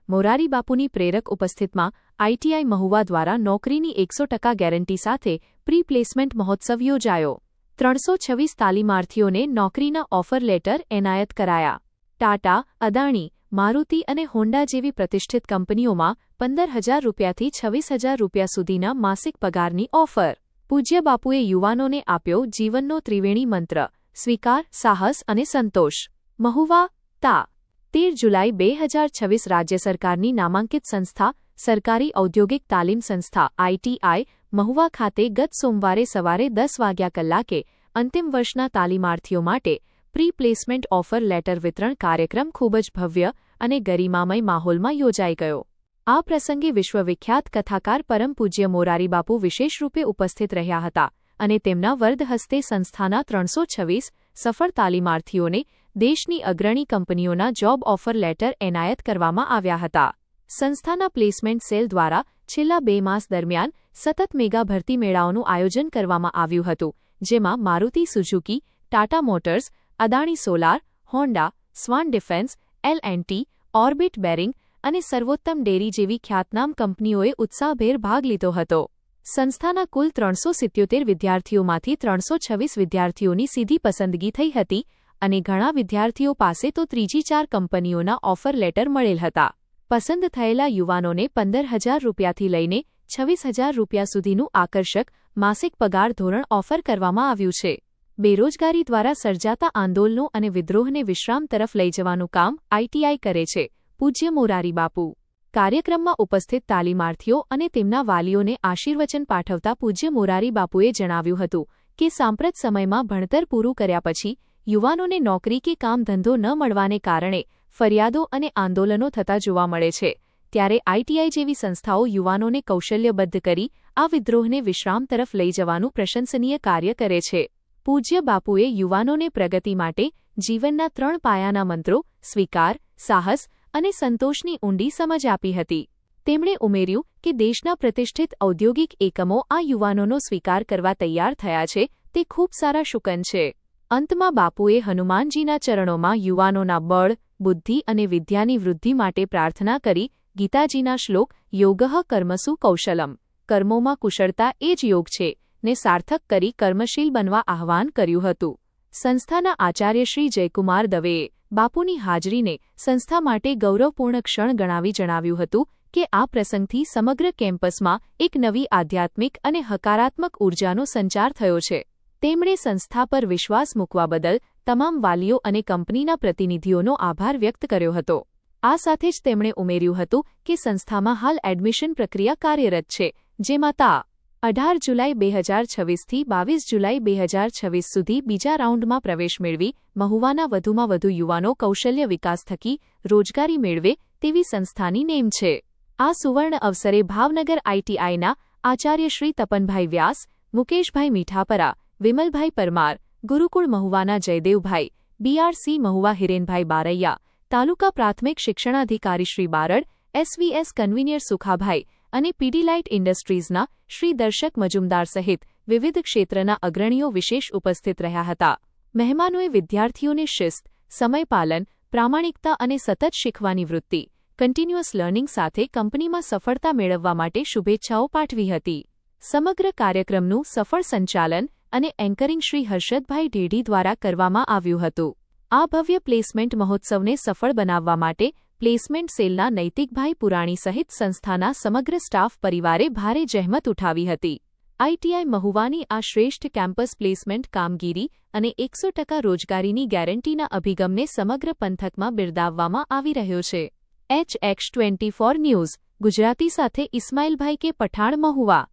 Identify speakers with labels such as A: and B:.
A: મોરારીબાપુની પ્રેરક ઉપસ્થિતિમાં આઈટીઆઈ મહુવા દ્વારા નોકરીની 100% ગેરંટી સાથે પ્રી પ્લેસમેન્ટ મહોત્સવ યોજાયો। 326 તાલીમાર્થીઓને નોકરીના ઓફર લેટર એનાયત કરાયા। ટાટા, અદાણી, મારુતિ અને હોન્ડા જેવી પ્રતિષ્ઠિત કંપનીઓમાં 15,000 રૂપિયાથી 26,000 રૂપિયા સુધીના માસિક પગારની ઓફર। પૂજ્ય બાપુએ યુવાનોને આપ્યો જીવનનો ત્રિવેણી મંત્ર: સ્વીકાર, સાહસ અને સંતોષ। મહુવા, તા. 13 જુલાઈ 2026 રાજ્ય સરકારની નામાંકિત સંસ્થા સરકારી ઔદ્યોગિક તાલીમ સંસ્થા આઈટીઆઈ મહુવા ખાતે ગત સોમવારે સવારે 10 વાગ્યા કલાકે અંતિમ વર્ષના તાલીમાર્થીઓ માટે પ્રી પ્લેસમેન્ટ ઓફર લેટર વિતરણ કાર્યક્રમ ખૂબ જ ભવ્ય અને ગરિમામય માહોલમાં યોજાઈ ગયો। આ પ્રસંગે વિશ્વવિખ્યાત કથાકાર પરમ પૂજ્ય મોરારીબાપુ વિશેષ રૂપે ઉપસ્થિત રહ્યા હતા અને તેમના વરદ હસ્તે સંસ્થાના 326 સફળ તાલીમાર્થીઓને દેશની અગ્રણી કંપનીઓના જોબ ઓફર લેટર એનાયત કરવામાં આવ્યા હતા। સંસ્થાના પ્લેસમેન્ટ સેલ દ્વારા છેલ્લા 2 માસ દરમિયાન સતત મેગા ભરતી મેળાઓનું આયોજન કરવામાં આવ્યું હતું, જેમાં Maruti Suzuki, Tata Motors, Adani Solar, Honda, Swan Defence, L&T, Orbit Bearing અને સર્વોત્તમ ડેરી જેવી ખ્યાતનામ કંપનીઓએ ઉત્સાહભેર ભાગ લીધો હતો। સંસ્થાના કુલ 377 વિદ્યાર્થીઓમાંથી 326 વિદ્યાર્થીઓની સીધી પસંદગી થઈ હતી અને ઘણા વિદ્યાર્થીઓ પાસે તો 3-4 કંપનીઓના ઓફર લેટર મળેલ હતા। પસંદ થયેલા યુવાનોને 15,000 રૂપિયાથી લઈને 26,000 રૂપિયા સુધીનું આકર્ષક માસિક પગાર ધોરણ ઓફર કરવામાં આવ્યું છે। બેરોજગારી દ્વારા સર્જાતા આંદોલનો અને વિદ્રોહને વિશ્રામ તરફ લઈ જવાનું કામ આઈટીઆઈ કરે છે। પૂજ્ય મોરારીબાપુ કાર્યક્રમમાં ઉપસ્થિત તાલીમાર્થીઓ અને તેમના વાલીઓને આશીર્વચન પાઠવતા પૂજ્ય મોરારીબાપુએ જણાવ્યું હતું કે સાંપ્રત સમયમાં ભણતર પૂરું કર્યા પછી યુવાનોને નોકરી કે કામ ધંધો ન મળવાને કારણે ફરિયાદો અને આંદોલનો થતા જોવા મળે છે, ત્યારે આઈટીઆઈ જેવી સંસ્થાઓ યુવાનોને કૌશલ્યબદ્ધ કરી આ વિદ્રોહને વિશ્રામ તરફ લઈ જવાનું પ્રશંસનીય કાર્ય કરે છે। પૂજ્ય બાપુએ યુવાનોને પ્રગતિ માટે જીવનના 3 પાયાના મંત્રો સ્વીકાર, સાહસ અને સંતોષની ઊંડી સમજ આપી હતી। તેમણે ઉમેર્યું કે દેશના પ્રતિષ્ઠિત ઔદ્યોગિક એકમો આ યુવાનોનો સ્વીકાર કરવા તૈયાર થયા છે, તે ખૂબ સારા શુકન છે। અંતમાં બાપુએ હનુમાનજીના ચરણોમાં યુવાનોના બળ, બુદ્ધિ અને વિદ્યાની વૃદ્ધિ માટે પ્રાર્થના કરી ગીતાજીના શ્લોક યોગઃ કર્મસુ કૌશલમ, કર્મોમાં કુશળતા એ જ યોગ છે ને સાર્થક કરી કર્મશીલ બનવા આહ્વાન કર્યું હતું। સંસ્થાના આચાર્ય શ્રી જયકુમાર દવેએ બાપુની હાજરીને સંસ્થા માટે ગૌરવપૂર્ણ ક્ષણ ગણાવી જણાવ્યું હતું કે આ પ્રસંગથી સમગ્ર કેમ્પસમાં એક નવી આધ્યાત્મિક અને હકારાત્મક ઊર્જાનો સંચાર થયો છે। તેમણે સંસ્થા પર વિશ્વાસ મૂકવા બદલ તમામ વાલીઓ અને કંપનીના પ્રતિનિધિઓનો આભાર વ્યક્ત કર્યો હતો। આ સાથે જ તેમણે ઉમેર્યું હતું કે સંસ્થામાં હાલ એડમિશન પ્રક્રિયા કાર્યરત છે, જેમાં તા. 18 જુલાઈ 2026થી 22 જુલાઈ 2026 સુધી બીજા રાઉન્ડમાં પ્રવેશ મેળવી મહુવાના વધુમાં વધુ યુવાનો કૌશલ્ય વિકાસ થકી રોજગારી મેળવે તેવી સંસ્થાની નેમ છે। આ સુવર્ણ અવસરે ભાવનગર આઈટીઆઈના આચાર્ય શ્રી તપનભાઈ વ્યાસ, મુકેશભાઈ મીઠાપરા, વિમલભાઈ પરમાર, ગુરુકુળ મહુવાના જયદેવભાઈ, બીઆરસી મહુવા હિરેનભાઈ બારૈયા, તાલુકા પ્રાથમિક શિક્ષણાધિકારી શ્રી બારડ, એસવીએસ કન્વીનર સુખાભાઈ અને પીડીલાઇટ ઇન્ડસ્ટ્રીઝના શ્રી દર્શક મજુમદાર સહિત વિવિધ ક્ષેત્રના અગ્રણીઓ વિશેષ ઉપસ્થિત રહ્યા હતા। મહેમાનોએ વિદ્યાર્થીઓને શિસ્ત, સમયપાલન, પ્રામાણિકતા અને સતત શીખવાની વૃત્તિ, કન્ટિન્યુઅસ લર્નિંગ સાથે કંપનીમાં સફળતા મેળવવા માટે શુભેચ્છાઓ પાઠવી હતી। સમગ્ર કાર્યક્રમનું સફળ સંચાલન અને એન્કરિંગ શ્રી હર્ષદભાઈ ઢેઢી દ્વારા કરવામાં આવ્યું હતું। આ ભવ્ય પ્લેસમેન્ટ મહોત્સવને સફળ બનાવવા માટે પ્લેસમેન્ટ સેલના નૈતિકભાઈ પુરાણી સહિત સંસ્થાના સમગ્ર સ્ટાફ પરિવારે ભારે જહેમત ઉઠાવી હતી। આઈટીઆઈ મહુવાની આ શ્રેષ્ઠ કેમ્પસ પ્લેસમેન્ટ કામગીરી અને 100% રોજગારીની ગેરંટીના અભિગમને સમગ્ર પંથકમાં બિરદાવવામાં આવી રહ્યો છે। HX24 ન્યૂઝ ગુજરાતી સાથે ઇસ્માઇલભાઈ કે પઠાણ, મહુવા।